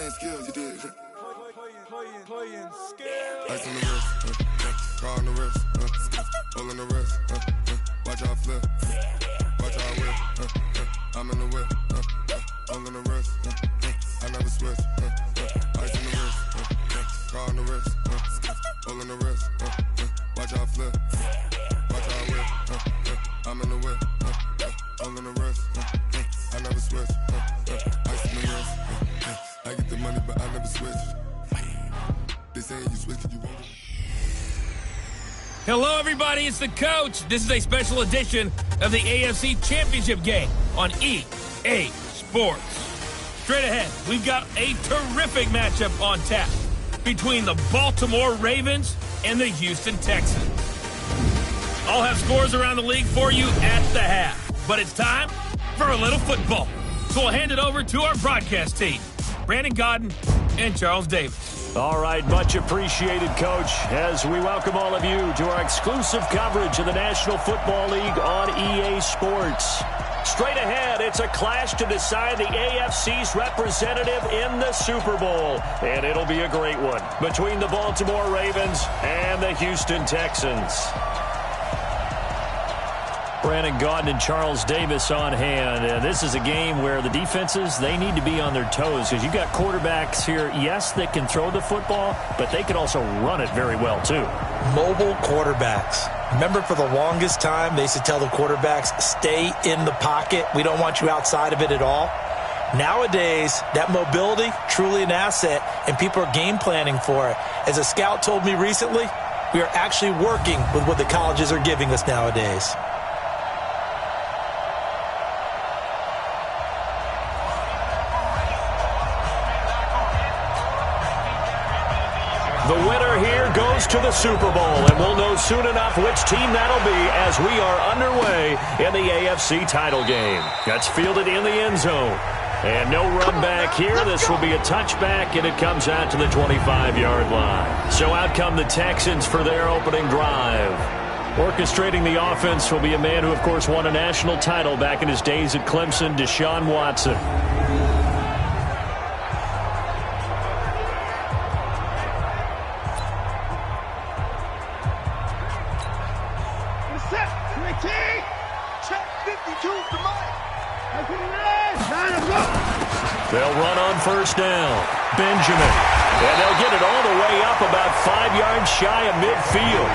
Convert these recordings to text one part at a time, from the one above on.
playing skills, you did. Playing skills. Ice on the wrist, car on the wrist, hole in the wrist, watch out flip, watch out whip, I'm in the whip, hole in the wrist, I never switch, ice on the wrist, car on the wrist, hole in the wrist, watch out flip, watch out whip, I'm in the whip, hole in the wrist, I never switch, ice on the wrist, I get the money but I never switch. They saying you switch, you won't. Hello, everybody. It's the coach. This is a special edition of the AFC Championship game on EA Sports. Straight ahead, we've got a terrific matchup on tap between the Baltimore Ravens and the Houston Texans. I'll have scores around the league for you at the half, but it's time for a little football. So we'll hand it over to our broadcast team, Brandon Godden and Charles Davis. All right, much appreciated, Coach, as we welcome all of you to our exclusive coverage of the National Football League on EA Sports. Straight ahead, it's a clash to decide the AFC's representative in the Super Bowl, and it'll be a great one between the Baltimore Ravens and the Houston Texans. Brandon Gaudin and Charles Davis on hand. This is a game where the defenses, they need to be on their toes because you've got quarterbacks here, yes, that can throw the football, but they can also run it very well, too. Mobile quarterbacks. Remember, for the longest time, they used to tell the quarterbacks, stay in the pocket. We don't want you outside of it at all. Nowadays, that mobility, truly an asset, and people are game planning for it. As a scout told me recently, we are actually working with what the colleges are giving us nowadays. The winner here goes to the Super Bowl, and we'll know soon enough which team that'll be as we are underway in the AFC title game. That's fielded in the end zone. And no run back here. This will be a touchback, and it comes out to the 25-yard line. So out come the Texans for their opening drive. Orchestrating the offense will be a man who, of course, won a national title back in his days at Clemson, Deshaun Watson. They'll run on first down. Benjamin. And they'll get it all the way up about 5 yards shy of midfield.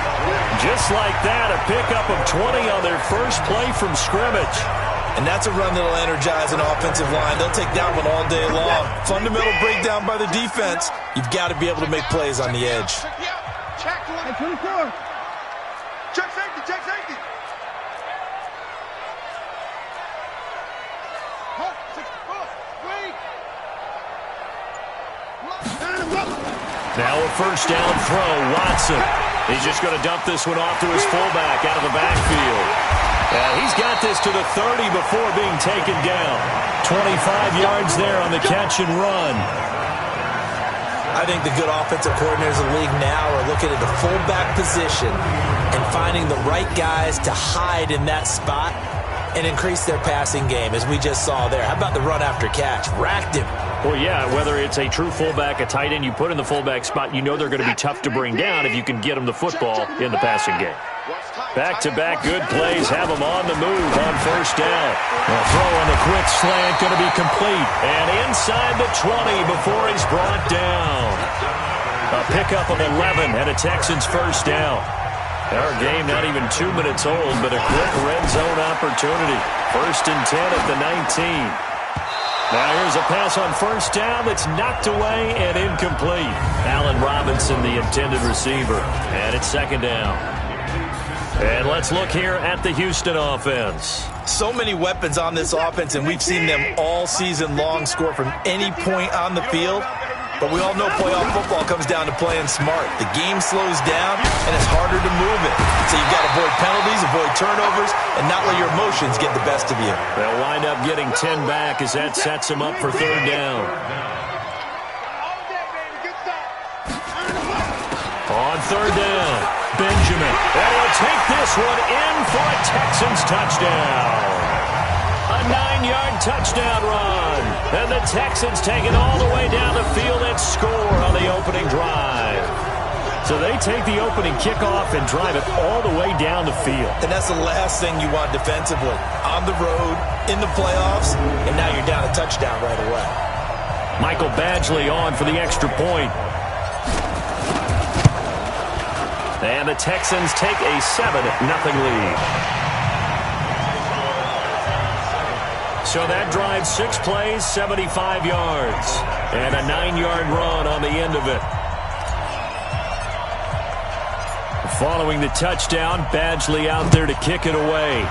Just like that, a pickup of 20 on their first play from scrimmage. And that's a run that'll energize an offensive line. They'll take that one all day long. Fundamental breakdown by the defense. You've got to be able to make plays on the edge. Check 24. Check safety, check safety. Now a first down throw, Watson. He's just going to dump this one off to his fullback out of the backfield. He's got this to the 30 before being taken down. 25 yards there on the catch and run. I think the good offensive coordinators in the league now are looking at the fullback position and finding the right guys to hide in that spot and increase their passing game, as we just saw there. How about the run after catch? Racked him. Well, yeah, whether it's a true fullback, a tight end you put in the fullback spot, you know they're going to be tough to bring down if you can get them the football in the passing game. Back-to-back good plays have them on the move on first down. A throw on the quick slant going to be complete. And inside the 20 before he's brought down. A pickup of 11 and a Texans first down. Our game not even 2 minutes old, but a quick red zone opportunity. 1st and 10 at the 19. Now here's a pass on first down that's knocked away and incomplete. Allen Robinson, the intended receiver. And it's 2nd down. And let's look here at the Houston offense. So many weapons on this offense, and we've seen them all season long score from any point on the field. But we all know playoff football comes down to playing smart. The game slows down, and it's harder to move it. So you've got to avoid penalties, avoid turnovers, and not let your emotions get the best of you. They'll wind up getting 10 back as that sets them up for 3rd down. On 3rd down, Benjamin. And he'll take this one in for a Texans touchdown. A 9 9-yard touchdown run. And the Texans take it all the way down the field and score on the opening drive. So they take the opening kickoff and drive it all the way down the field. And that's the last thing you want defensively. On the road, in the playoffs, and now you're down a touchdown right away. Michael Badgley on for the extra point. And the Texans take a 7-0 lead. So that drive, 6 plays, 75 yards. And a 9-yard run on the end of it. Following the touchdown, Badgley out there to kick it away.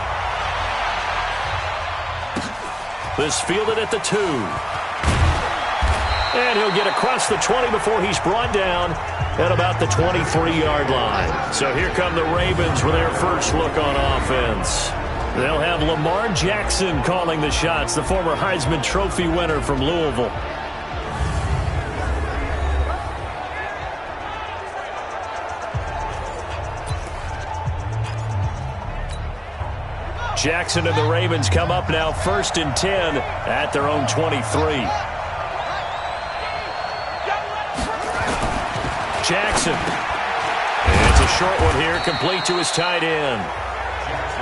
This fielded at the 2. And he'll get across the 20 before he's brought down at about the 23-yard line. So here come the Ravens with their first look on offense. They'll have Lamar Jackson calling the shots, the former Heisman Trophy winner from Louisville. Jackson and the Ravens come up now 1st and 10 at their own 23. Jackson. And it's a short one here, complete to his tight end.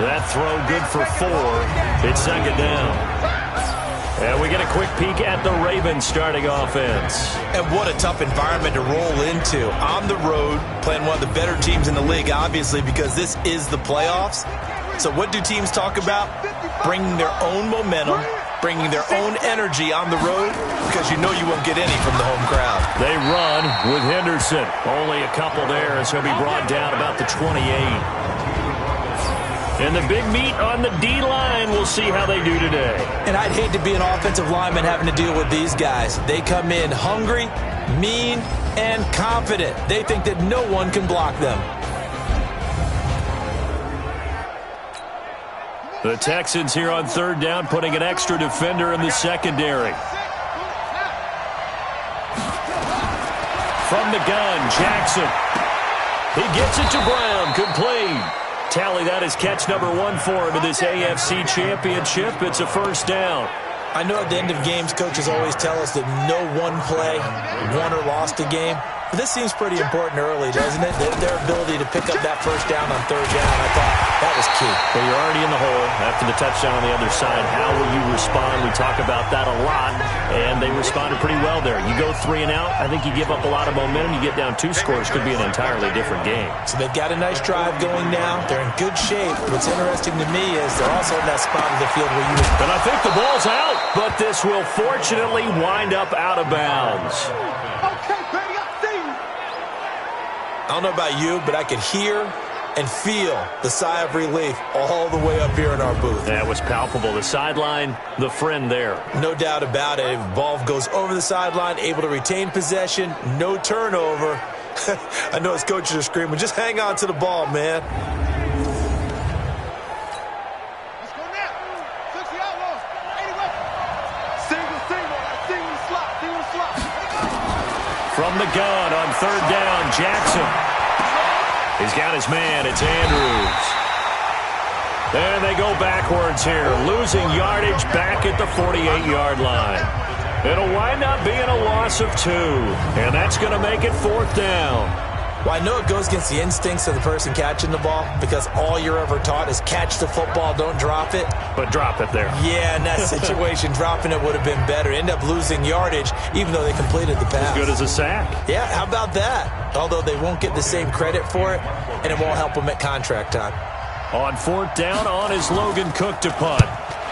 That throw good for 4. It's 2nd down. And we get a quick peek at the Ravens starting offense. And what a tough environment to roll into. On the road, playing one of the better teams in the league, obviously, because this is the playoffs. So what do teams talk about? Bringing their own momentum, bringing their own energy on the road, because you know you won't get any from the home crowd. They run with Henderson. Only a couple there as he'll be brought down about the 28. And the big meat on the D-line, we'll see how they do today. And I'd hate to be an offensive lineman having to deal with these guys. They come in hungry, mean, and confident. They think that no one can block them. The Texans here on 3rd down, putting an extra defender in the secondary. From the gun, Jackson. He gets it to Brown, complete. Tally that is catch number 1 for him in this AFC Championship. It's a 1st down. I know at the end of games, coaches always tell us that no one play won or lost a game. But this seems pretty important early, doesn't it? Their ability to pick up that 1st down on 3rd down, I thought that was key. Well, you're already in the hole after the touchdown on the other side. How will you respond? We talk about that a lot, and they responded pretty well there. You go 3 and out, I think you give up a lot of momentum. You get down 2 scores, could be an entirely different game. So they've got a nice drive going now. They're in good shape. What's interesting to me is they're also in that spot of the field where you... And I think the ball's out, but this will fortunately wind up out of bounds. Okay, baby, I see you. I don't know about you, but I could hear and feel the sigh of relief all the way up here in our booth. That was palpable. The sideline, the friend there. No doubt about it. If the ball goes over the sideline, able to retain possession, no turnover. I know his coaches are screaming, just hang on to the ball, man. Let's go now. 60 outlaws. 80 weapons. Single slot. From the gun on 3rd down, Jackson. He's got his man. It's Andrews. And they go backwards here, losing yardage back at the 48-yard line. It'll wind up being a loss of 2, and that's going to make it 4th down. Well, I know it goes against the instincts of the person catching the ball because all you're ever taught is catch the football, don't drop it. But drop it there. Yeah, in that situation, dropping it would have been better. End up losing yardage, even though they completed the pass. As good as a sack. Yeah, how about that? Although they won't get the same credit for it, and it won't help them at contract time. On 4th down, on is Logan Cook to punt.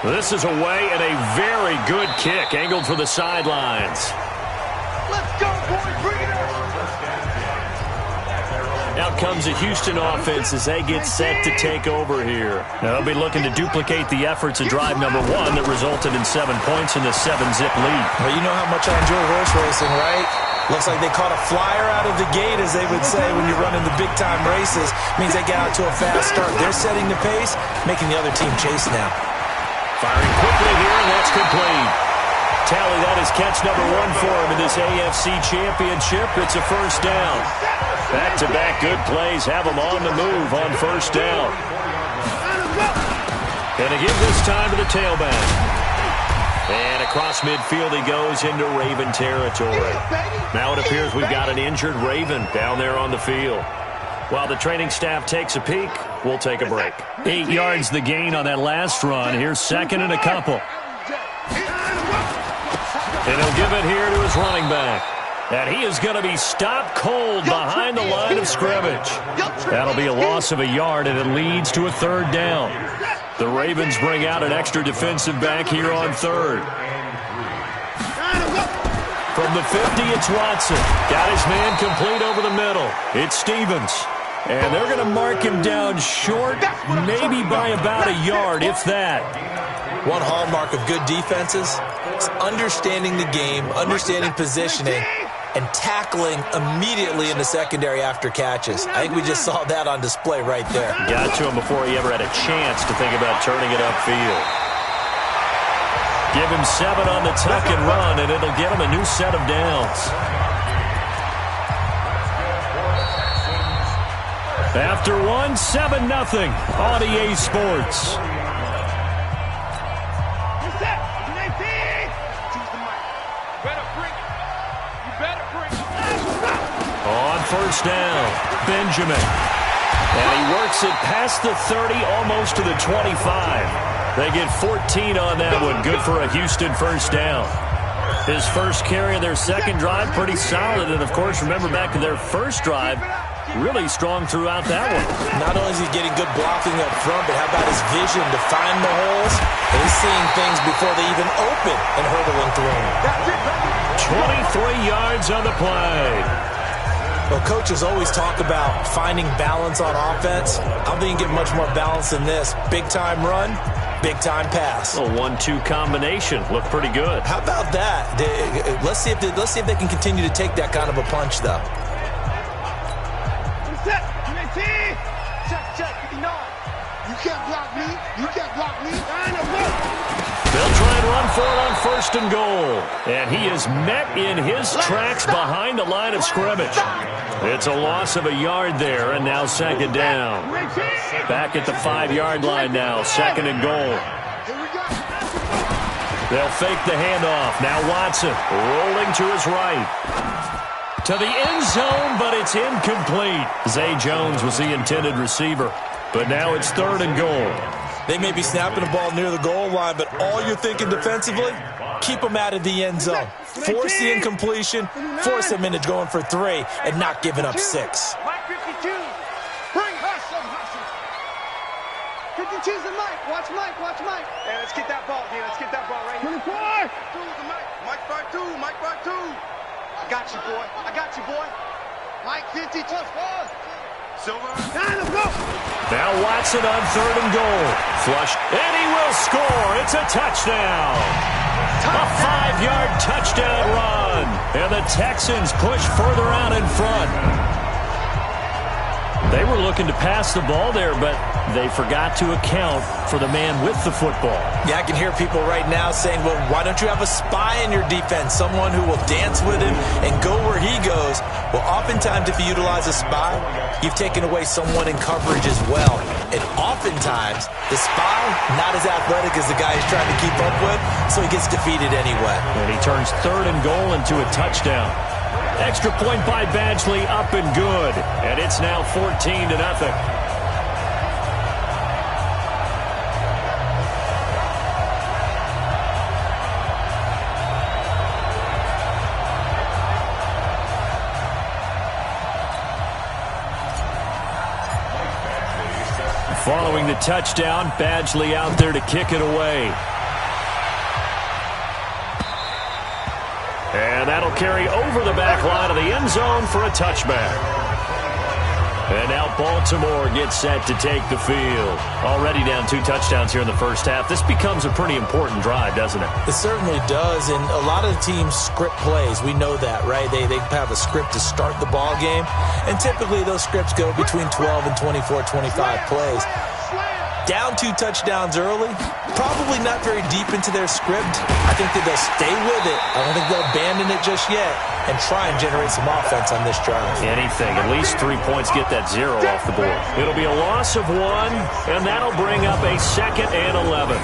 This is away and a very good kick, angled for the sidelines. Let's go, boy. Bring it on. Out comes the Houston offense as they get set to take over here. Now they'll be looking to duplicate the efforts of drive number 1 that resulted in 7 points in the 7-zip lead. Well, you know how much I enjoy horse racing, right? Looks like they caught a flyer out of the gate, as they would say when you're running the big-time races. Means they get out to a fast start. They're setting the pace, making the other team chase now. Firing quickly here, and that's complete. Tally that is catch number 1 for him in this AFC Championship. It's a 1st down. Back-to-back good plays have him on the move on 1st down. Gonna give this time to the tailback. And across midfield he goes into Raven territory. Now it appears we've got an injured Raven down there on the field. While the training staff takes a peek, we'll take a break. 8 yards the gain on that last run. Here's second and a couple. And he'll give it here to his running back. And he is going to be stopped cold behind the line of scrimmage. That'll be a loss of a yard, and it leads to a third down. The Ravens bring out an extra defensive back here on third. From the 50, it's Watson. Got his man complete over the middle. It's Stevens. And they're going to mark him down short, maybe by about a yard, if that. One hallmark of good defenses is understanding the game, understanding positioning, and tackling immediately in the secondary after catches. I think we just saw that on display right there. Got to him before he ever had a chance to think about turning it upfield. Give him 7 on the tuck and run, and it'll get him a new set of downs. After one, 7-0 on EA Sports. On first down, Benjamin. And he works it past the 30, almost to the 25. They get 14 on that one. Good for a Houston first down. His first carry of their second drive, pretty solid. And, of course, remember back to their first drive, really strong throughout that one. Not only is he getting good blocking up front, but how about his vision to find the holes? And he's seeing things before they even open and hurdling through them. 23 yards on the play. Well, coaches always talk about finding balance on offense. I don't think you get much more balance than this. Big-time run, big-time pass. A 1-2 combination. Looked pretty good. How about that? Let's see if they can continue to take that kind of a punch, though. Check, 59. You can't block me. You can't block me. They'll try and run for it on first and goal. And he is met in his tracks behind the line of scrimmage. It's a loss of a yard there, and now second down. Back at the 5-yard line now, second and goal. They'll fake the handoff. Now Watson rolling to his right. To the end zone, but it's incomplete. Zay Jones was the intended receiver. But now it's third and goal. They may be snapping the ball near the goal line, but all you're thinking defensively, keep them out of the end zone. Force the incompletion, force them into going for 3, and not giving up 6. Mike 52. Bring hustle. 52's the Mike. Watch Mike. Hey, let's get that ball, dude. Let's get that ball right here. 24. Mike 52. Mike 52. I got you, boy. Mike 52. Silver. Now Watson on third and goal. Flush, and he will score. It's a touchdown. A 5-yard touchdown run. And the Texans push further out in front. They were looking to pass the ball there, but they forgot to account for the man with the football. Yeah, I can hear people right now saying, well, why don't you have a spy in your defense, someone who will dance with him and go where he goes? Well, oftentimes if you utilize a spy, you've taken away someone in coverage as well. And oftentimes, the spy, not as athletic as the guy he's trying to keep up with, so he gets defeated anyway. And he turns third and goal into a touchdown. Extra point by Badgley, up and good. And it's now 14-0. Following the touchdown, Badgley out there to kick it away. And that'll carry over the back line of the end zone for a touchback. And now Baltimore gets set to take the field. Already down 2 touchdowns here in the first half. This becomes a pretty important drive, doesn't it? It certainly does, and a lot of the teams script plays. We know that, right? They have a script to start the ball game, and typically those scripts go between 12 and 24, 25 plays. Down 2 touchdowns early, probably not very deep into their script. I think that they'll stay with it. I don't think they'll abandon it just yet and try and generate some offense on this drive. Anything, at least 3 points, get that 0 off the board. It'll be a loss of 1, and that'll bring up a 2nd and 11.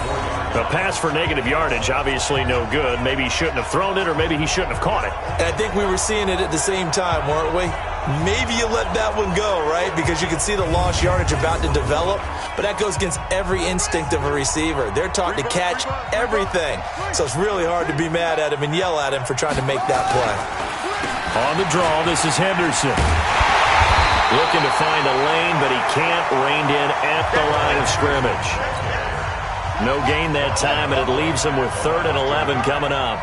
A pass for negative yardage, obviously no good. Maybe he shouldn't have thrown it, or maybe he shouldn't have caught it. And I think we were seeing it at the same time, weren't we? Maybe you let that one go, right? Because you can see the lost yardage about to develop, but that goes against every instinct of a receiver. They're taught to catch everything. So it's really hard to be mad at him and yell at him for trying to make that play. On the draw, this is Henderson. Looking to find a lane, but he can't. Reined in at the line of scrimmage. No gain that time, and it leaves him with 3rd and 11 coming up.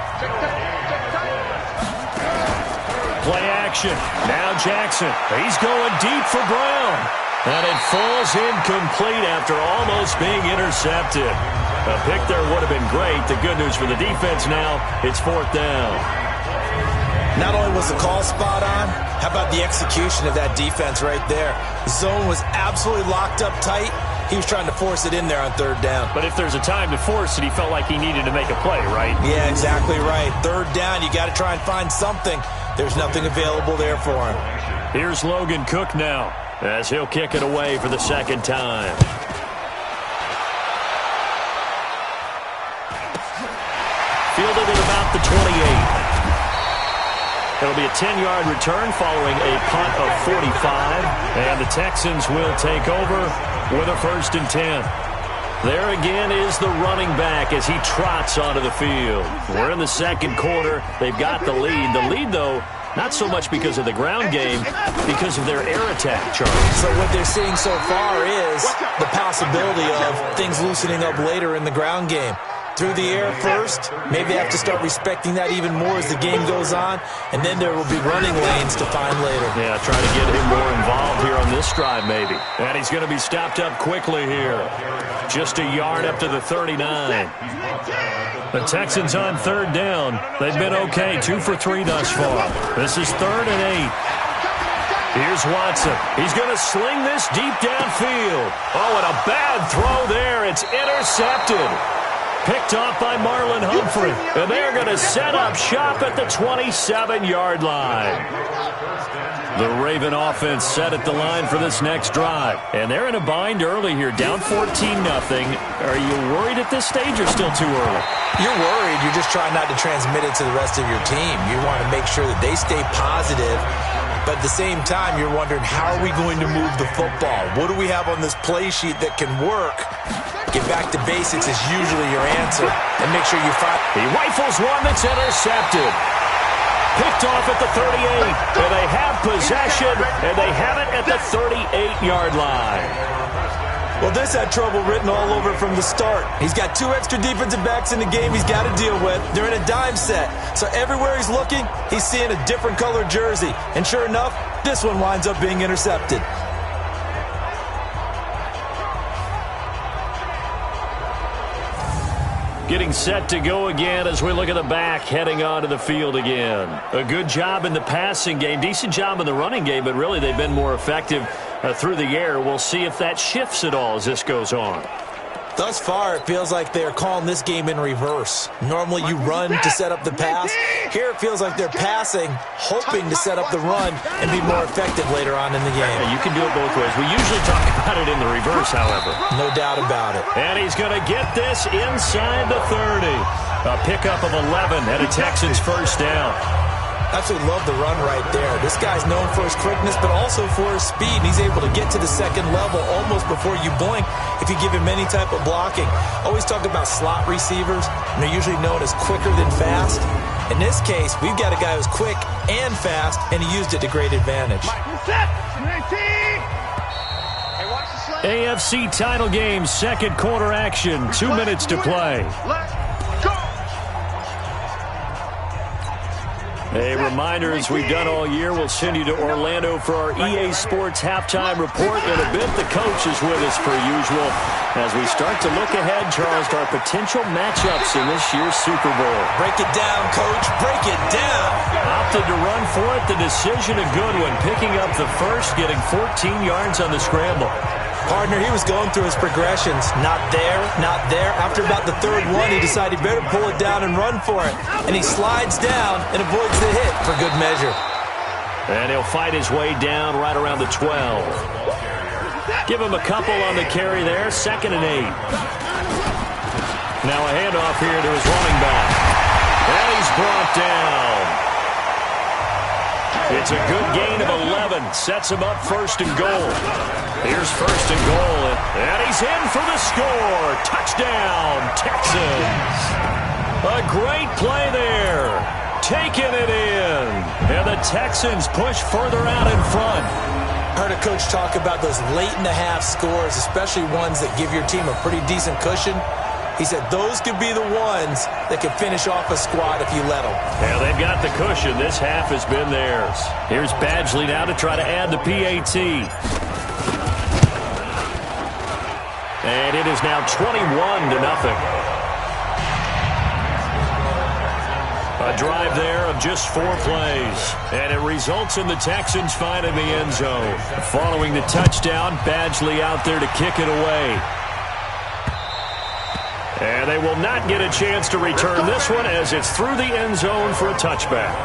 Play action. Now Jackson. He's going deep for Brown. And it falls incomplete after almost being intercepted. A pick there would have been great. The good news for the defense now, it's 4th down. Not only was the call spot on, how about the execution of that defense right there? The zone was absolutely locked up tight. He was trying to force it in there on 3rd down. But if there's a time to force it, he felt like he needed to make a play, right? Yeah, exactly right. 3rd down, you got to try and find something. There's nothing available there for him. Here's Logan Cook now, as he'll kick it away for the 2nd time. Fielded at about the 28. It'll be a 10-yard return following a punt of 45. And the Texans will take over with a 1st and 10. There again is the running back as he trots onto the field. We're in the 2nd quarter. They've got the lead. The lead, though, not so much because of the ground game, because of their air attack, Charlie. So what they're seeing so far is the possibility of things loosening up later in the ground game. Through the air first, maybe they have to start respecting that even more as the game goes on, and then there will be running lanes to find later. Yeah, try to get him more involved here on this drive maybe. And he's going to be stopped up quickly here. Just a yard up to the 39. The Texans on 3rd down. They've been okay, 2 for 3 thus far. This is 3rd and 8. Here's Watson. He's going to sling this deep downfield. Oh, and a bad throw there. It's intercepted. Picked off by Marlon Humphrey. And they're going to set up shop at the 27-yard line. The Raven offense set at the line for this next drive. And they're in a bind early here, down 14-0. Are you worried at this stage or still too early? You're worried. You're just trying not to transmit it to the rest of your team. You want to make sure that they stay positive. But at the same time, you're wondering, how are we going to move the football? What do we have on this play sheet that can work? Get back to basics is usually your answer. And make sure you find. He rifles one that's intercepted. Picked off at the 38. And they have possession, and they have it at the 38-yard line. Well, this had trouble written all over from the start. He's got 2 extra defensive backs in the game he's got to deal with. They're in a dime set. So everywhere he's looking, he's seeing a different colored jersey. And sure enough, this one winds up being intercepted. Getting set to go again as we look at the back heading onto the field again. A good job in the passing game, decent job in the running game, but really they've been more effective through the air. We'll see if that shifts at all as this goes on. Thus far, it feels like they're calling this game in reverse. Normally you run to set up the pass. Here it feels like they're passing, hoping to set up the run and be more effective later on in the game. Yeah, you can do it both ways. We usually talk about it in the reverse, however. No doubt about it. And he's going to get this inside the 30. A pickup of 11 and a Texans 1st down. Absolutely love the run right there. This guy's known for his quickness, but also for his speed. He's able to get to the 2nd level almost before you blink if you give him any type of blocking. Always talk about slot receivers, and they're usually known as quicker than fast. In this case, we've got a guy who's quick and fast, and he used it to great advantage. AFC title game, 2nd quarter action, 2 minutes to play. A reminder, as we've done all year, we'll send you to Orlando for our EA Sports halftime report. In a bit, the coach is with us per usual as we start to look ahead, Charles, to our potential matchups in this year's Super Bowl. Break it down, Coach. Break it down. Opted to run for it. The decision a good one. Picking up the first, getting 14 yards on the scramble. Partner, he was going through his progressions. Not there, not there. After about the 3rd one, he decided he better pull it down and run for it. And he slides down and avoids the hit for good measure. And he'll fight his way down right around the 12. Give him a couple on the carry there. 2nd and 8. Now a handoff here to his running back. And he's brought down. It's a good gain of 11. Sets him up first and goal. Here's first and goal. And he's in for the score. Touchdown, Texans. A great play there. Taking it in. And the Texans push further out in front. Heard a coach talk about those late-in-the-half scores, especially ones that give your team a pretty decent cushion. He said those could be the ones that could finish off a squad if you let them. Yeah, they've got the cushion. This half has been theirs. Here's Badgley now to try to add the PAT. And it is now 21-0. A drive there of just 4 plays. And it results in the Texans finding the end zone. Following the touchdown, Badgley out there to kick it away. And they will not get a chance to return this one as it's through the end zone for a touchback.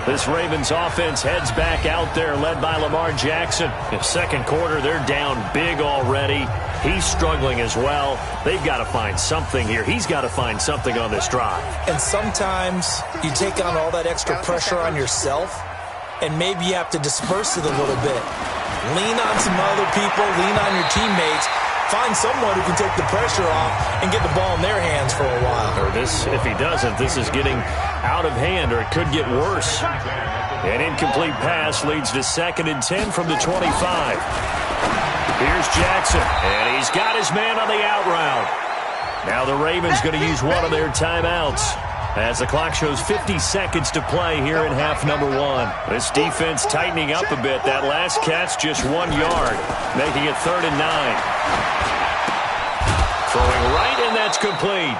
This Ravens offense heads back out there, led by Lamar Jackson. In second quarter, they're down big already. He's struggling as well. They've got to find something here. He's got to find something on this drive. And sometimes you take on all that extra pressure on yourself, and maybe you have to disperse it a little bit. Lean on some other people, lean on your teammates. Find someone who can take the pressure off and get the ball in their hands for a while. Or this, if he doesn't, this is getting out of hand, or it could get worse. An incomplete pass leads to 2nd and 10 from the 25. Here's Jackson, and he's got his man on the out route. Now the Ravens going to use one of their timeouts as the clock shows 50 seconds to play here in half number 1. This defense tightening up a bit. That last catch just 1 yard, making it 3rd and 9. Throwing right, and that's complete.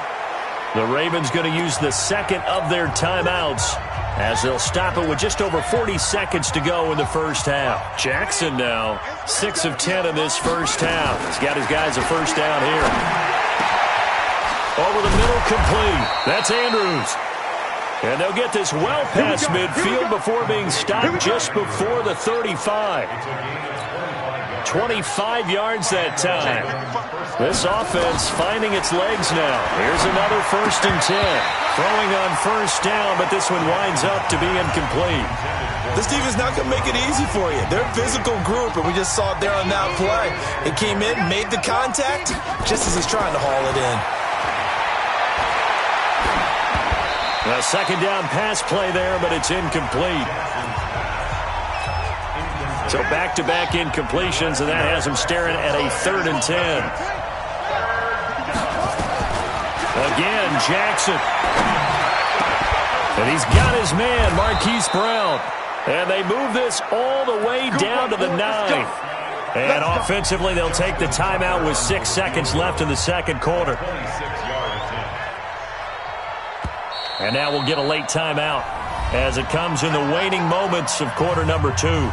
The Ravens going to use the second of their timeouts as they'll stop it with just over 40 seconds to go in the first half. Jackson now 6 of 10 in this first half. He's got his guys a first down here. Over the middle, complete. That's Andrews. And they'll get this well past midfield before being stopped just before the 35. 25 yards that time. This offense finding its legs now. Here's another 1st and 10. Throwing on first down, but this one winds up to be incomplete. This defense is not going to make it easy for you. They're a physical group, and we just saw it there on that play. It came in, made the contact, just as he's trying to haul it in. A second down pass play there, but it's incomplete. So back-to-back incompletions, and that has him staring at a 3rd and 10. Again, Jackson. And he's got his man, Marquise Brown. And they move this all the way down to the 9. And offensively, they'll take the timeout with 6 seconds left in the second quarter. And now we'll get a late timeout as it comes in the waning moments of quarter number 2.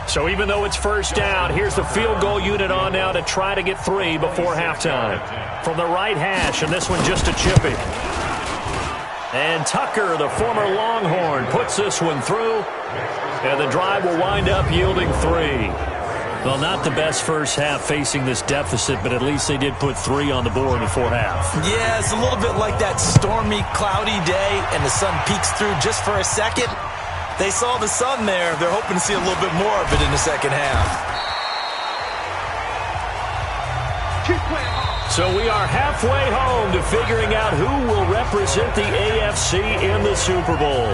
So even though it's first down, here's the field goal unit on now to try to get 3 before halftime. From the right hash, and this one just a chippy. And Tucker, the former Longhorn, puts this one through. And the drive will wind up yielding 3. Well, not the best first half facing this deficit, but at least they did put 3 on the board before half. Yeah, it's a little bit like that stormy, cloudy day, and the sun peeks through just for a second. They saw the sun there. They're hoping to see a little bit more of it in the second half. So we are halfway home to figuring out who will represent the AFC in the Super Bowl.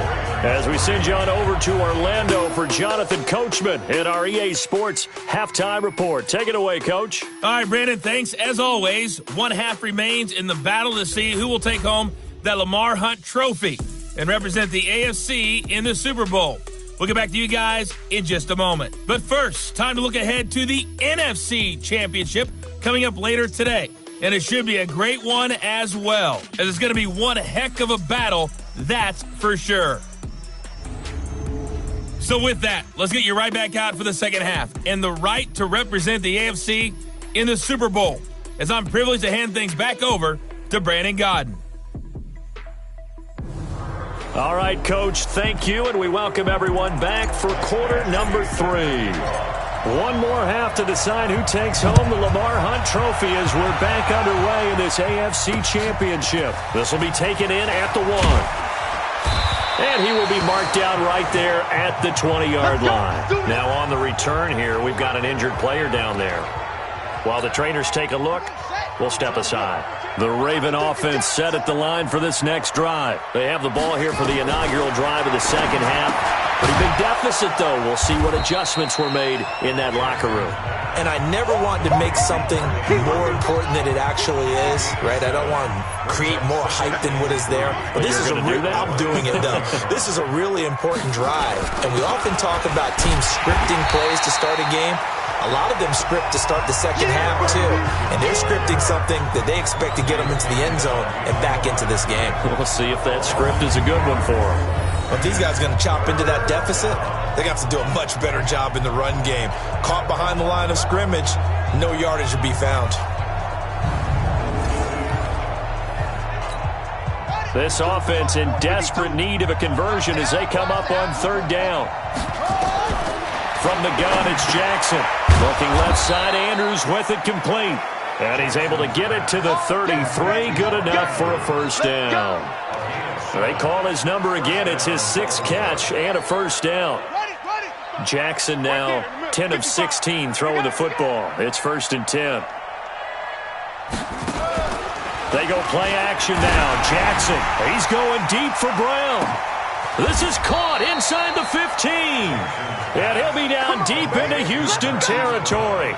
As we send you on over to Orlando for Jonathan Coachman in our EA Sports Halftime Report. Take it away, Coach. All right, Brandon, thanks. As always, one half remains in the battle to see who will take home that Lamar Hunt trophy and represent the AFC in the Super Bowl. We'll get back to you guys in just a moment. But first, time to look ahead to the NFC Championship coming up later today. And it should be a great one as well, as it's going to be one heck of a battle, that's for sure. So with that, let's get you right back out for the second half and the right to represent the AFC in the Super Bowl, as I'm privileged to hand things back over to Brandon Godden. All right, Coach, thank you, and we welcome everyone back for quarter number 3. One more half to decide who takes home the Lamar Hunt Trophy as we're back underway in this AFC Championship. This will be taken in at the 1. And he will be marked down right there at the 20-yard line. Now on the return here, we've got an injured player down there. While the trainers take a look, we'll step aside. The Raven offense set at the line for this next drive. They have the ball here for the inaugural drive of the second half. Pretty big deficit, though. We'll see what adjustments were made in that locker room. And I never want to make something more important than it actually is, right? I don't want to create more hype than what is there. But this is I'm doing it, though. This is a really important drive. And we often talk about teams scripting plays to start a game. A lot of them script to start the second half, too. And they're scripting something that they expect to get them into the end zone and back into this game. We'll see if that script is a good one for them. If these guys are going to chop into that deficit, they got to do a much better job in the run game. Caught behind the line of scrimmage, no yardage to be found. This offense in desperate need of a conversion as they come up on third down. From the gun, it's Jackson. Looking left side, Andrews with it complete. And he's able to get it to the 33. Good enough for a first down. They call his number again. It's his 6th catch and a first down. Jackson now 10 of 16 throwing the football. It's 1st and 10. They go play action now. Jackson, he's going deep for Brown. This is caught inside the 15. And he'll be down deep into Houston territory.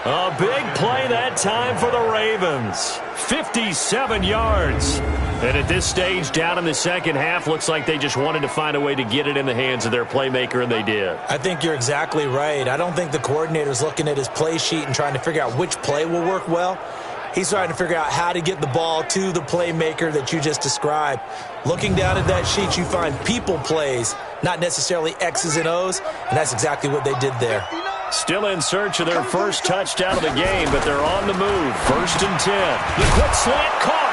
A big play that time for the Ravens. 57 yards. And at this stage, down in the second half, looks like they just wanted to find a way to get it in the hands of their playmaker, and they did. I think you're exactly right. I don't think the coordinator's looking at his play sheet and trying to figure out which play will work well. He's trying to figure out how to get the ball to the playmaker that you just described. Looking down at that sheet, you find people plays, not necessarily X's and O's, and that's exactly what they did there. Still in search of their first touchdown of the game, but they're on the move. 1st and 10. The quick slant caught.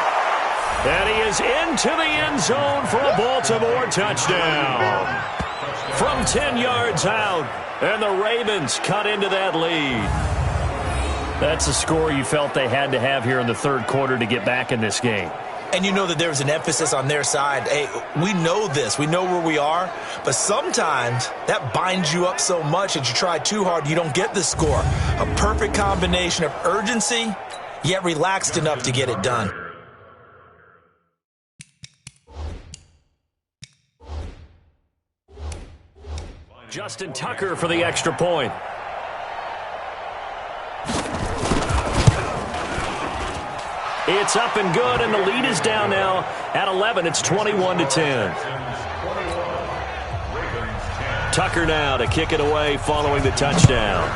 And he is into the end zone for a Baltimore touchdown. From 10 yards out, and the Ravens cut into that lead. That's a score you felt they had to have here in the third quarter to get back in this game. And you know that there was an emphasis on their side. Hey, we know this. We know where we are. But sometimes that binds you up so much that you try too hard, you don't get the score. A perfect combination of urgency, yet relaxed enough to get it done. Justin Tucker for the extra point. It's up and good, and the lead is down now at 11. It's 21-10. Tucker now to kick it away following the touchdown.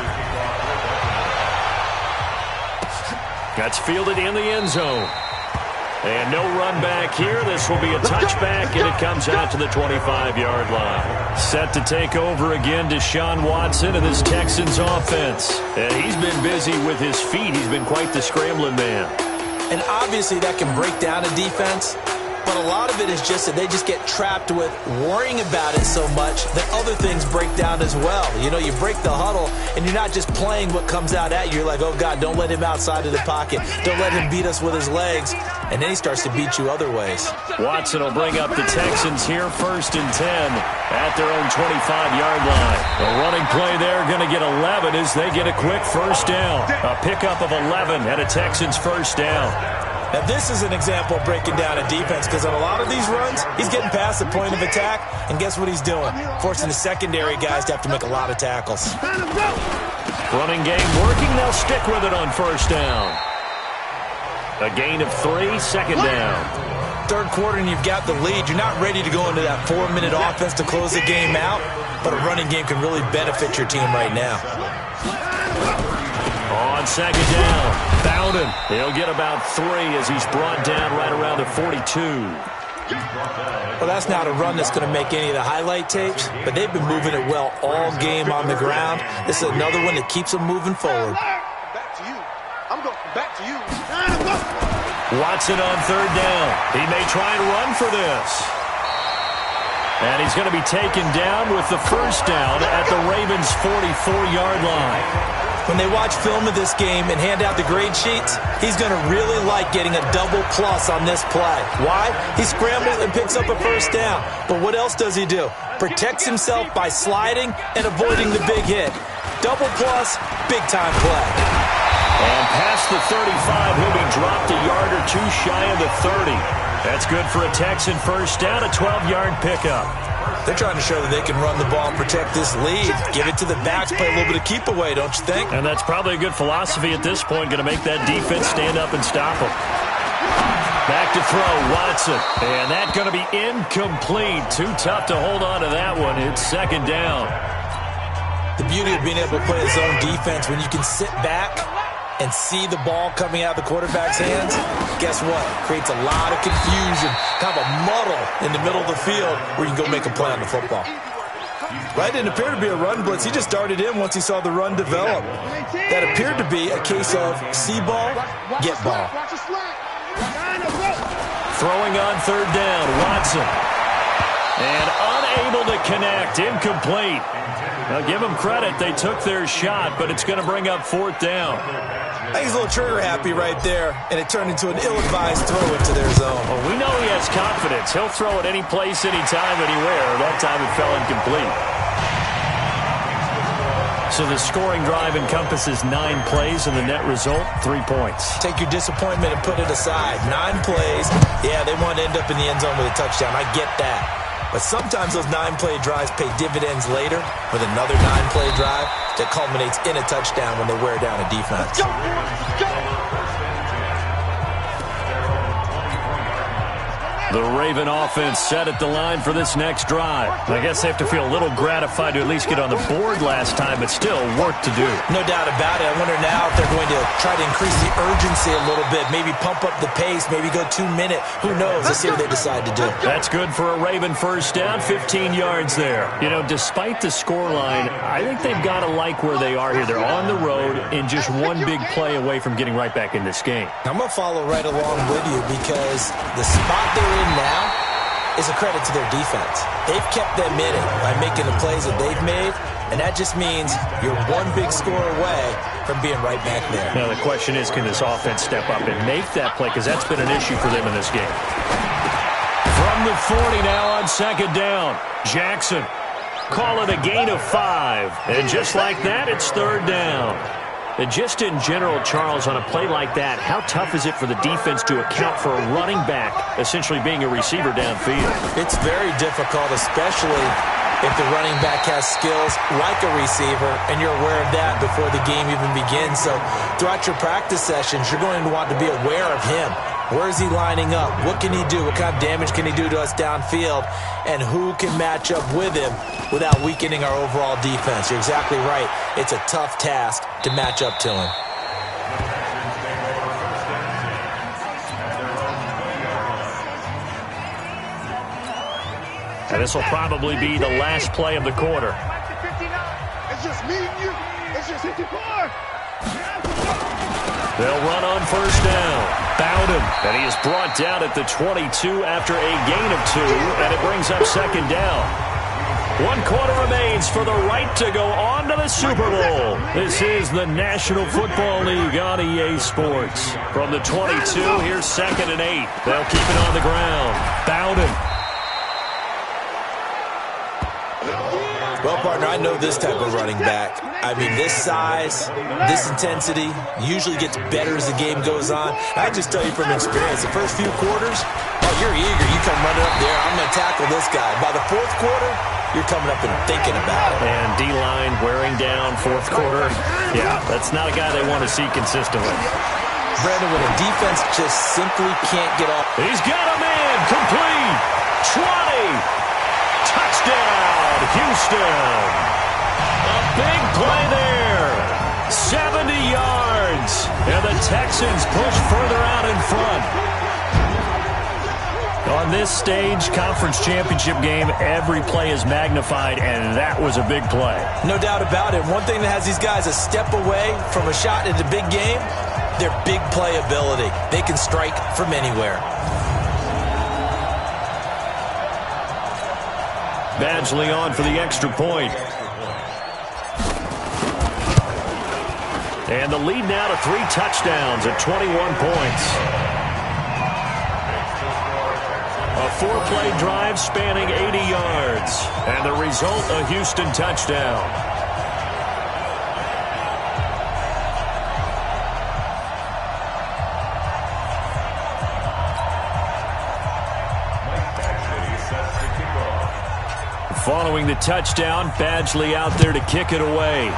That's fielded in the end zone. And no run back here. This will be a touchback, and it comes out to the 25-yard line. Set to take over again, Deshaun Watson and this Texans offense. And he's been busy with his feet. He's been quite the scrambling man. And obviously that can break down a defense, but a lot of it is just that they just get trapped with worrying about it so much that other things break down as well. You know, you break the huddle, and you're not just playing what comes out at you. You're like, oh, God, don't let him outside of the pocket. Don't let him beat us with his legs. And then he starts to beat you other ways. Watson will bring up the Texans here 1st and 10 at their own 25-yard line. The running play there going to get 11 as they get a quick first down. A pickup of 11 and a Texans first down. Now, this is an example of breaking down a defense because on a lot of these runs, he's getting past the point of attack, and guess what he's doing? Forcing the secondary guys to have to make a lot of tackles. Running game working. They'll stick with it on first down. A gain of 3, 2nd down. Third quarter, and you've got the lead. You're not ready to go into that 4-minute offense to close the game out, but a running game can really benefit your team right now. On 2nd down, Bowden. He'll get about 3 as he's brought down right around the 42. Well, that's not a run that's going to make any of the highlight tapes, but they've been moving it well all game on the ground. This is another one that keeps them moving forward. Back to you. I'm going back to you. Watson on 3rd down. He may try and run for this. And he's going to be taken down with the first down at the Ravens' 44-yard line. When they watch film of this game and hand out the grade sheets, he's going to really like getting a double plus on this play. Why? He scrambles and picks up a first down. But what else does he do? Protects himself by sliding and avoiding the big hit. Double plus, big-time play. And past the 35, he'll be dropped a yard or two shy of the 30. That's good for a Texan first down, a 12-yard pickup. They're trying to show that they can run the ball and protect this lead. Give it to the backs, play a little bit of keep away, don't you think? And that's probably a good philosophy at this point, going to make that defense stand up and stop them. Back to throw, Watson. And that's going to be incomplete. Too tough to hold on to that one. It's second down. The beauty of being able to play a zone defense when you can sit back and see the ball coming out of the quarterback's hands, guess what? Creates a lot of confusion, kind of a muddle in the middle of the field where you can go make a play on the football. Right, didn't appear to be a run blitz. He just darted in once he saw the run develop. That appeared to be a case of see ball, get ball. Throwing on third down, Watson. And unable to connect, incomplete. Now give them credit, they took their shot, but it's going to bring up fourth down. I think he's a little trigger happy right there, and it turned into an ill-advised throw into their zone. Well, we know he has confidence. He'll throw it any place, anytime, anywhere. That time it fell incomplete. So the scoring drive encompasses 9 plays, and the net result, 3 points. Take your disappointment and put it aside. 9 plays, yeah, they want to end up in the end zone with a touchdown. I get that. But sometimes those 9-play drives pay dividends later with another 9-play drive that culminates in a touchdown when they wear down a defense. The Raven offense set at the line for this next drive. I guess they have to feel a little gratified to at least get on the board last time, but still work to do. No doubt about it. I wonder now if they're going to try to increase the urgency a little bit, maybe pump up the pace, maybe go 2-minute. Who knows? Let's see what they decide to do. That's good for a Raven first down, 15 yards there. You know, despite the scoreline, I think they've got to like where they are here. They're on the road and just one big play away from getting right back in this game. I'm going to follow right along with you because the spot they're in now is a credit to their defense. They've kept them in it by making the plays that they've made, and that just means you're one big score away from being right back there. Now the question is, can this offense step up and make that play, because that's been an issue for them in this game. From the 40 now on second down, Jackson. Call it a gain of 5, and just like that, it's third down. And just in general, Charles, on a play like that, how tough is it for the defense to account for a running back essentially being a receiver downfield? It's very difficult, especially if the running back has skills like a receiver, and you're aware of that before the game even begins. So throughout your practice sessions, you're going to want to be aware of him. Where is he lining up? What can he do? What kind of damage can he do to us downfield? And who can match up with him without weakening our overall defense? You're exactly right. It's a tough task to match up to him. And this will probably be the last play of the quarter. It's just me and you. It's just 54. They'll run on first down. Bowden, and he is brought down at the 22 after a gain of 2, and it brings up second down. 1 quarter remains for the right to go on to the Super Bowl. This is the National Football League on EA Sports. From the 22, here's second and 8. They'll keep it on the ground. Bowden. Well, partner, I know this type of running back. I mean, this size, this intensity usually gets better as the game goes on. I just tell you from experience, the first few quarters, oh, you're eager. You come running up there. I'm going to tackle this guy. By the fourth quarter, you're coming up and thinking about it. And D-line wearing down fourth quarter. Yeah, that's not a guy they want to see consistently. Brandon, when a defense just simply can't get off. He's got a man. Complete. 20. Touchdown, Houston. A big play there. 70 yards. And the Texans push further out in front. On this stage, conference championship game, every play is magnified, and that was a big play. No doubt about it. One thing that has these guys a step away from a shot in the big game, their big play ability. They can strike from anywhere. Badgley on for the extra point. And the lead now to 3 touchdowns at 21 points. A 4-play drive spanning 80 yards. And the result, a Houston touchdown. Following the touchdown, Badgley out there to kick it away.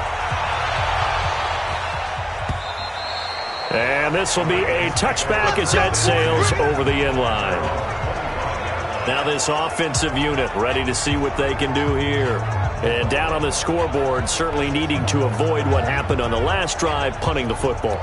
And this will be a touchback as that sails over the end line. Now this offensive unit ready to see what they can do here. And down on the scoreboard, certainly needing to avoid what happened on the last drive, punting the football.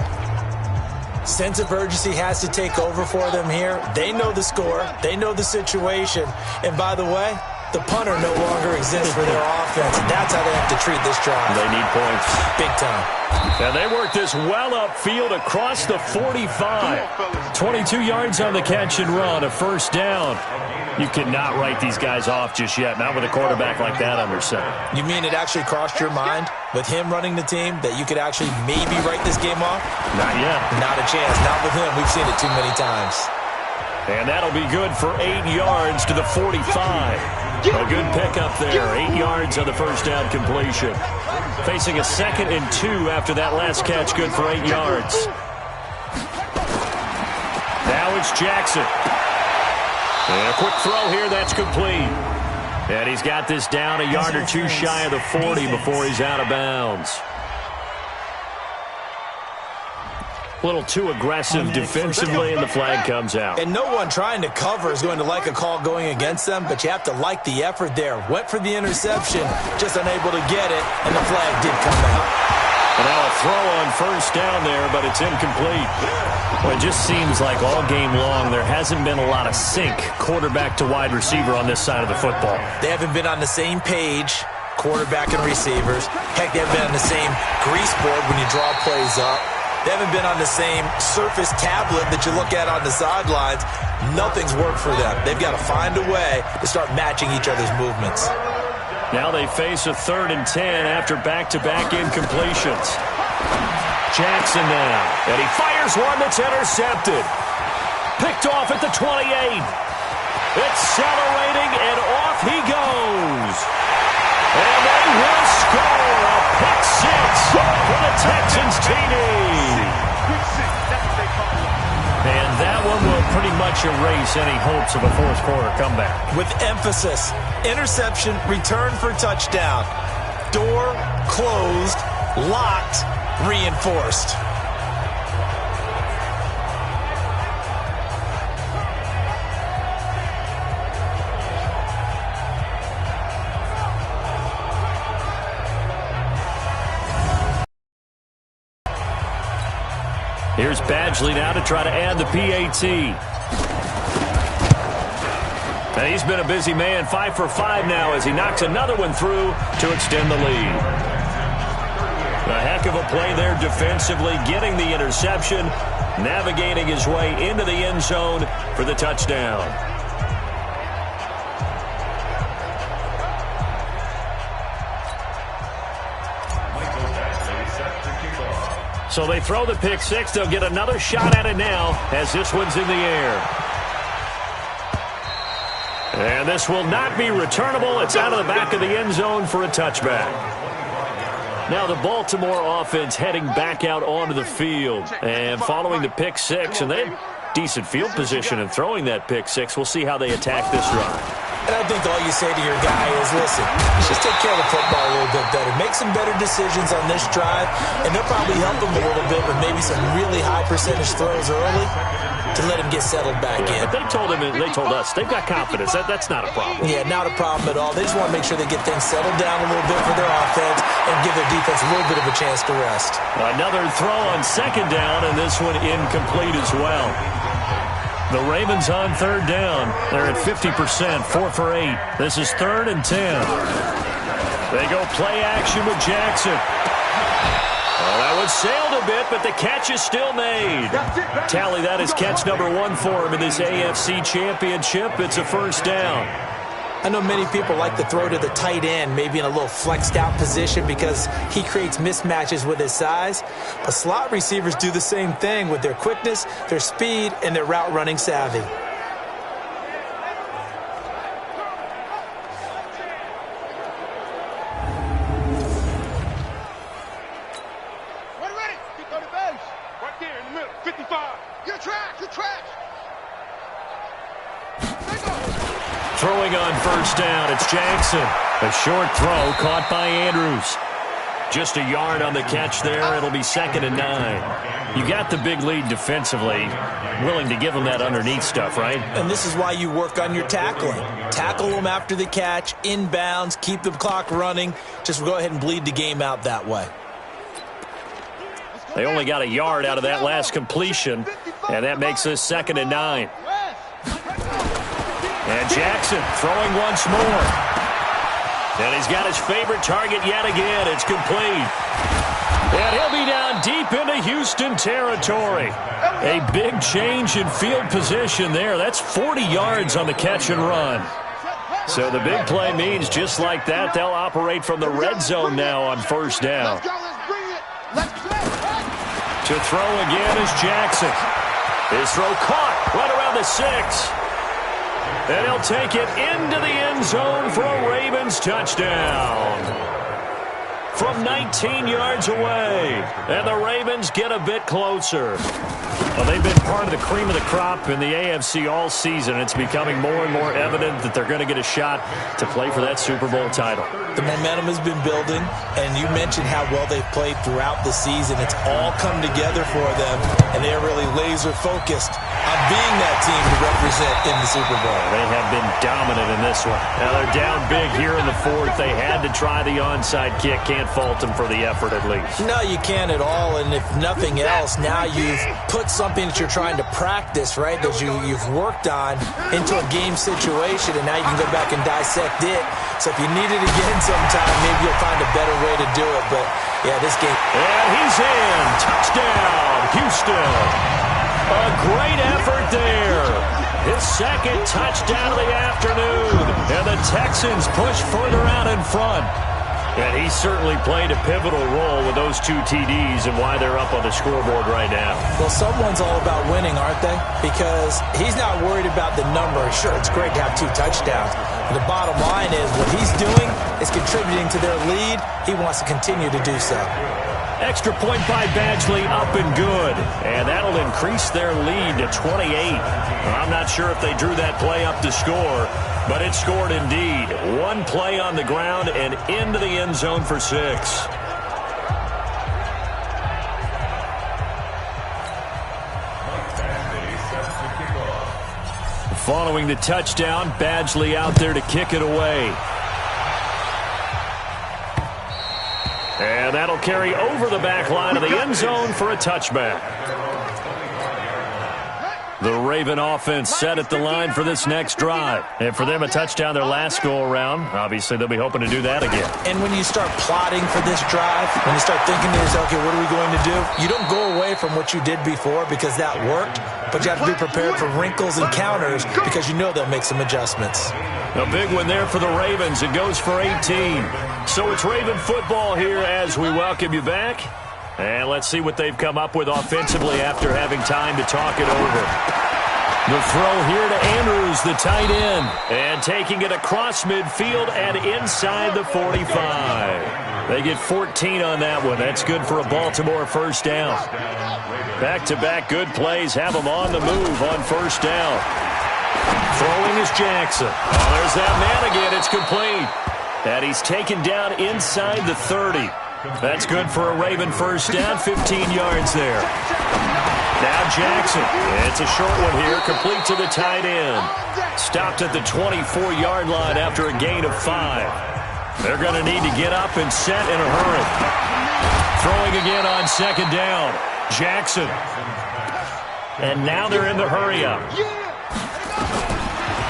Sense of urgency has to take over for them here. They know the score. They know the situation. And by the way, the punter no longer exists for their offense. And that's how they have to treat this drive. They need points. Big time. And they work this well upfield across the 45. 22 yards on the catch and run, a first down. You cannot write these guys off just yet, not with a quarterback like that under center. You mean it actually crossed your mind with him running the team that you could actually maybe write this game off? Not yet. Not a chance. Not with him. We've seen it too many times. And that'll be good for 8 yards to the 45. A good pickup there. 8 yards on the first down completion. Facing a 2nd and 2 after that last catch. Good for 8 yards. Now it's Jackson. And a quick throw here. That's complete. And he's got this down a yard or two shy of the 40 before he's out of bounds. A little too aggressive defensively, and the flag comes out. And no one trying to cover is going to like a call going against them, but you have to like the effort there. Went for the interception, just unable to get it, and the flag did come out. And now a throw on first down there, but it's incomplete. Well, it just seems like all game long there hasn't been a lot of sync quarterback to wide receiver on this side of the football. They haven't been on the same page, quarterback and receivers. Heck, they haven't been on the same grease board when you draw plays up. They haven't been on the same surface tablet that you look at on the sidelines. Nothing's worked for them. They've got to find a way to start matching each other's movements. Now they face a 3rd and 10 after back-to-back incompletions. Jackson now, and he fires one that's intercepted. Picked off at the 28. Accelerating, and off he goes. And they will score a pick 6 for the Texans TD. And that one will pretty much erase any hopes of a fourth-quarter comeback. With emphasis, interception, return for touchdown. Door closed, locked, reinforced. Here's Badgley now to try to add the PAT. And he's been a busy man, 5 for 5 now as he knocks another one through to extend the lead. A heck of a play there defensively, getting the interception, navigating his way into the end zone for the touchdown. So they throw the pick 6. They'll get another shot at it now as this one's in the air. And this will not be returnable. It's out of the back of the end zone for a touchback. Now the Baltimore offense heading back out onto the field. And following the pick 6, and they had decent field position in throwing that pick 6. We'll see how they attack this drive. And I think all you say to your guy is, listen, let's just take care of the football a little bit better. Make some better decisions on this drive, and they'll probably help him a little bit with maybe some really high percentage throws early to let him get settled back in. But they told us they've got confidence. That's not a problem. Yeah, not a problem at all. They just want to make sure they get things settled down a little bit for their offense and give their defense a little bit of a chance to rest. Another throw on 2nd down, and this one incomplete as well. The Ravens on 3rd down. They're at 50%, 4 for 8. This is 3rd and 10. They go play action with Jackson. Well, that one sailed a bit, but the catch is still made. Tally that as catch number 1 for him in this AFC Championship. It's a first down. I know many people like to throw to the tight end, maybe in a little flexed out position because he creates mismatches with his size. But slot receivers do the same thing with their quickness, their speed, and their route running savvy. Ready. Keep on the base. Right there in the middle. 55. You're trash. You're trash. Throwing on first down, it's Jackson. A short throw caught by Andrews. Just a yard on the catch there. It'll be 2nd and 9. You got the big lead defensively. Willing to give them that underneath stuff, right? And this is why you work on your tackling. Tackle them after the catch, inbounds, keep the clock running. Just go ahead and bleed the game out that way. They only got a yard out of that last completion, and that makes this 2nd and 9. And Jackson throwing once more. And he's got his favorite target yet again. It's complete. And he'll be down deep into Houston territory. A big change in field position there. That's 40 yards on the catch and run. So the big play means just like that, they'll operate from the red zone now on first down. To throw again is Jackson. His throw caught right around the 6. And he'll take it into the end zone for a Ravens touchdown. From 19 yards away. And the Ravens get a bit closer. Well, they've been part of the cream of the crop in the AFC all season. It's becoming more and more evident that they're going to get a shot to play for that Super Bowl title. The momentum has been building, and you mentioned how well they've played throughout the season. It's all come together for them, and they're really laser-focused on being that team to represent in the Super Bowl. They have been dominant in this one. Now they're down big here in the 4th. They had to try the onside kick. Can't fault them for the effort at least. No, you can't at all, and if nothing else, now you've put something that you're trying to practice, right, that you've worked on into a game situation, and now you can go back and dissect it. So if you need it again sometime, maybe you'll find a better way to do it. But, yeah, this game. And he's in. Touchdown, Houston. A great effort there. His 2nd touchdown of the afternoon. And the Texans push further out in front. And he certainly played a pivotal role with those 2 TDs and why they're up on the scoreboard right now. Well, someone's all about winning, aren't they? Because he's not worried about the number. Sure, it's great to have 2 touchdowns. But the bottom line is what he's doing is contributing to their lead. He wants to continue to do so. Extra point by Badgley, up and good. And that'll increase their lead to 28. I'm not sure if they drew that play up to score, but it scored indeed. 1 play on the ground and into the end zone for 6. Following the touchdown, Badgley out there to kick it away. And that'll carry over the back line of the end zone for a touchback. The Raven offense set at the line for this next drive. And for them, a touchdown their last go-around. Obviously, they'll be hoping to do that again. And when you start plotting for this drive, when you start thinking to yourself, okay, what are we going to do? You don't go away from what you did before because that worked, but you have to be prepared for wrinkles and counters because you know they'll make some adjustments. A big one there for the Ravens. It goes for 18. So it's Raven football here as we welcome you back. And let's see what they've come up with offensively after having time to talk it over. The throw here to Andrews, the tight end. And taking it across midfield and inside the 45. They get 14 on that one. That's good for a Baltimore first down. Back-to-back good plays have them on the move on first down. Throwing is Jackson. Oh, there's that man again. It's complete. And he's taken down inside the 30. That's good for a Raven first down, 15 yards there. Now Jackson. It's a short one here, complete to the tight end. Stopped at the 24-yard line after a gain of 5. They're going to need to get up and set in a hurry. Throwing again on second down. Jackson. And now they're in the hurry-up.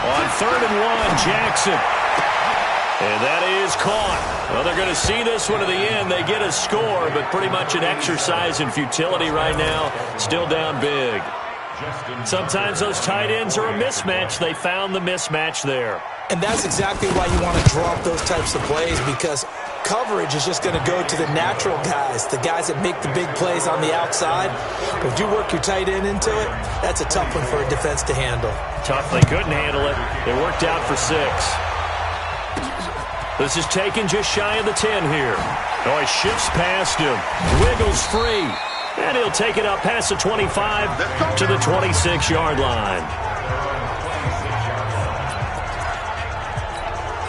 On 3rd and 1, Jackson. And that is caught. Well, they're going to see this one to the end. They get a score, but pretty much an exercise in futility right now. Still down big. Sometimes those tight ends are a mismatch. They found the mismatch there. And that's exactly why you want to draw up those types of plays, because coverage is just going to go to the natural guys, the guys that make the big plays on the outside. But if you work your tight end into it, that's a tough one for a defense to handle. Tough. They couldn't handle it. They worked out for 6. This is taken just shy of the 10 here. Oh, he shifts past him. Wiggles free. And he'll take it up past the 25 to the 26-yard line.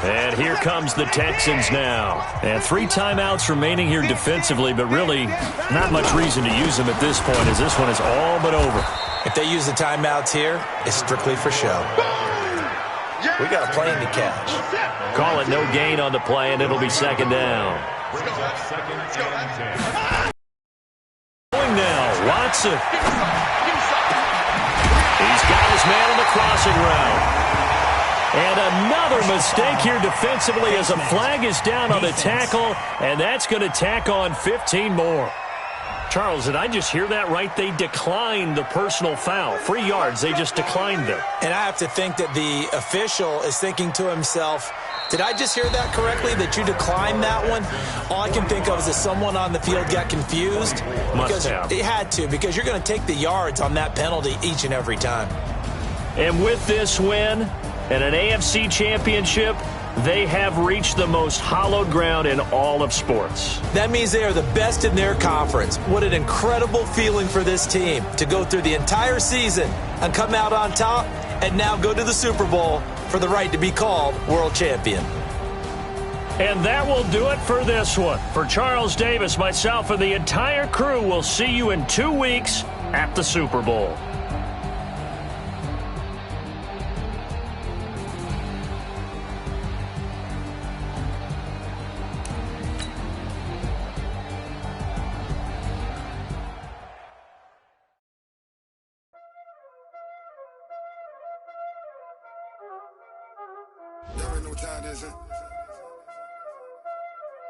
And here comes the Texans now. And 3 timeouts remaining here defensively, but really not much reason to use them at this point, as this one is all but over. If they use the timeouts here, it's strictly for show. We got a plane to catch. Call it no gain on the play, and it'll be 2nd down. Going now, Watson. He's got his man on the crossing route. And another mistake here defensively as a flag is down on the tackle, and that's going to tack on 15 more. Charles, did I just hear that right? They declined the personal foul. 3 yards, they just declined them. And I have to think that the official is thinking to himself, did I just hear that correctly, that you declined that one? All I can think of is that someone on the field got confused. Must have. It had to, because you're going to take the yards on that penalty each and every time. And with this win and an AFC championship, they have reached the most hallowed ground in all of sports. That means they are the best in their conference. What an incredible feeling for this team to go through the entire season and come out on top and now go to the Super Bowl for the right to be called world champion. And that will do it for this one. For Charles Davis, myself, and the entire crew, we'll see you in 2 weeks at the Super Bowl.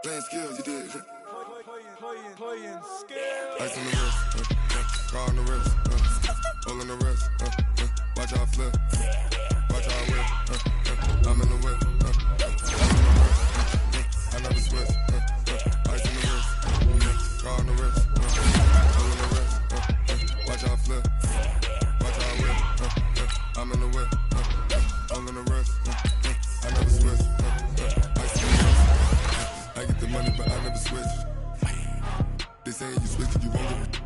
Playing skills, you did. Playing skills. Ice on the wrist, car on the wrist, hole in the wrist, watch how I flip, watch how I whip, I'm in the whip, I never switch, ice on the wrist, car on the wrist, hole in the wrist, watch how I flip, watch how I whip, I'm in the whip, hole in the wrist, I never switch, ice on the wrist. I get the money, but I never switch. They saying you switch it, you won't get it.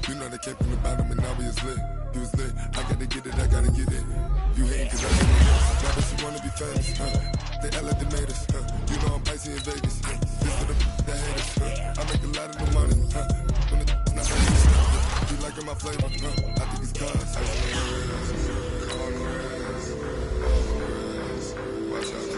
You know they came from the bottom and now we is lit. You was lit, I gotta get it, I gotta get it. You hating cause I know it. Now that you wanna be famous, they act like they made us. You know I'm icy in Vegas. This for the that hate us. I make a lot of the money. When it's not like you liking my flavor, I think it's cause. On the wrist, watch out.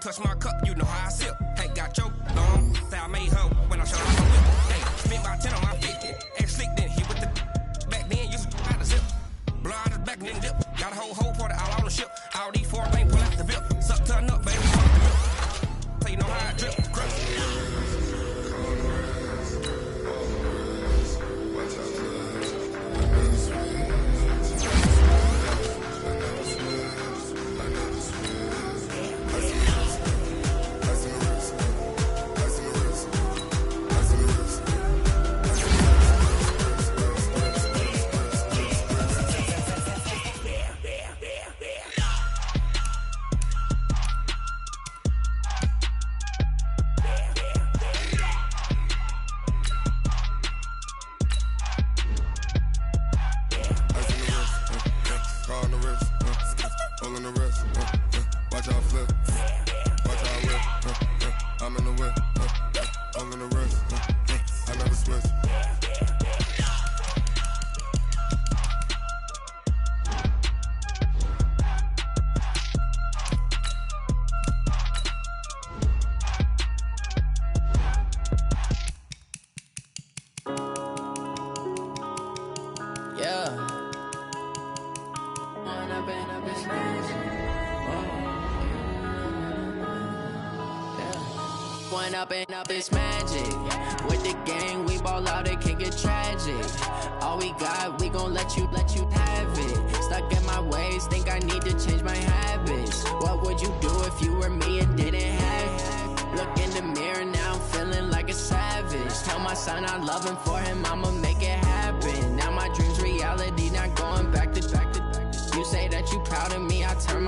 Touch my cup, you know how I sip. Hey, got your long style made her when I showed off my whip. Hey, spent my 10 on my feet. And slick then hit with the back then used to out the zip. Blow out his back and then dip. Got a whole party all on the ship. All these 4 things pull out the bip. Suck turn up, baby. Fuck the whip. So you know how I drip. Growing up and up is magic. With the gang, we ball out, it can get tragic. All we got, we gon' let you have it. Stuck in my ways, think I need to change my habits. What would you do if you were me and didn't have it? Look in the mirror now, I'm feeling like a savage. Tell my son I love him, for him I'ma make it happen. Now my dream's reality, not going back to. You say that you proud of me, I turn